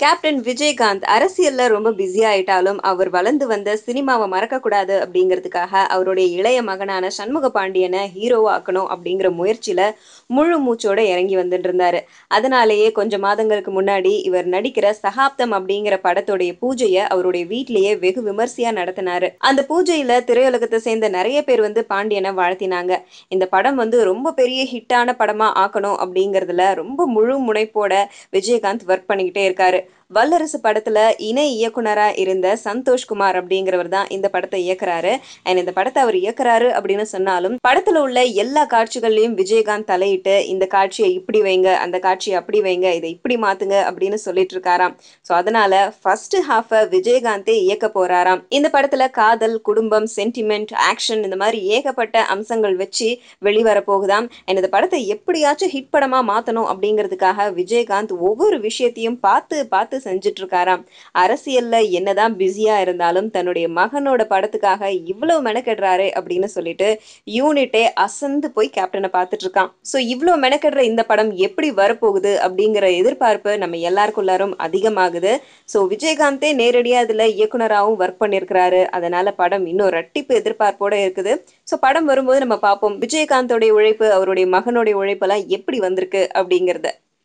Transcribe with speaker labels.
Speaker 1: Captain Vijayakanth அரசியல்ல ரொம்ப busy ஆயிட்டாலும், அவர் வளர்ந்து வந்த சினிமாவ மறக்கக்கூடாது அப்படிங்கிறதுக்காக, அவருடைய இளைய மகனான சண்முக பாண்டியன ஹீரோவா ஆக்கணும் அப்படிங்கிற முயற்சியில முழு மூச்சோட இறங்கி வந்துட்டுருந்தாரு. அதனாலேயே கொஞ்சம் மாதங்களுக்கு முன்னாடி இவர் நடிக்கிற சகாப்தம் அப்படிங்கிற படத்துடைய பூஜைய அவருடைய வீட்டிலேயே வெகு விமர்சையா நடத்தினாரு. அந்த பூஜையில திரையுலகத்தை சேர்ந்த நிறைய பேர் வந்து பாண்டியனை வாழ்த்தினாங்க. இந்த படம் வந்து ரொம்ப பெரிய ஹிட்டான படமா ஆக்கணும் அப்படிங்கிறதுல ரொம்ப முழு முனைப்போட விஜயகாந்த் ஒர்க் பண்ணிக்கிட்டே இருக்காரு. வல்லரசு படத்துல இணை இயக்குனரா இருந்த சந்தோஷ்குமார் அப்படிங்கிறவர் தான் இந்த படத்தை இயக்குறாரு. அண்ட் இந்த படத்தை அவர் இயக்குறாரு அப்படின்னு சொன்னாலும் படத்துல உள்ள எல்லா காட்சிகள்லயும் விஜயகாந்த் தலையிட்டு இந்த காட்சியை இப்படி வைங்க, அந்த காட்சியை அப்படி வைங்க, இதை இப்படி மாத்துங்க அப்படின்னு சொல்லிட்டு இருக்காராம். ஸோ அதனால ஃபர்ஸ்ட் ஹாஃப விஜயகாந்தே இயக்க போறாராம். இந்த படத்துல காதல், குடும்பம், சென்டிமெண்ட், ஆக்ஷன் இந்த மாதிரி ஏகப்பட்ட அம்சங்கள் வச்சு வெளிவர போகுதாம். அண்ட் இந்த படத்தை எப்படியாச்சும் ஹிட் படமா மாத்தணும் அப்படிங்கிறதுக்காக விஜயகாந்த் ஒவ்வொரு விஷயத்தையும் பார்த்து பார்த்து செஞ்சுட்டு இருக்காராம். அரசியல்ல என்னதான் பிஸியா இருந்தாலும் தன்னுடைய மகனோட படத்துக்காக இவ்வளவு மெனக்கெடுறாரு அப்படின்னு சொல்லிட்டு யூனிட்டே அசந்து போய் கேப்டனை பார்த்துட்டு இருக்கான். ஸோ இவ்வளோ மெனக்கெடுற இந்த படம் எப்படி வரப்போகுது அப்படிங்கிற எதிர்பார்ப்பு நம்ம எல்லாருக்குள்ளாரும் அதிகமாகுது. ஸோ விஜயகாந்தே நேரடியாக இதுல இயக்குனராகவும் ஒர்க் பண்ணியிருக்கிறாரு. அதனால படம் இன்னும் ரெட்டிப்பு எதிர்பார்ப்போட இருக்குது. ஸோ படம் வரும்போது நம்ம பார்ப்போம் விஜயகாந்தோடைய உழைப்பு, அவருடைய மகனுடைய உழைப்பெல்லாம் எப்படி வந்திருக்கு அப்படிங்கிறத.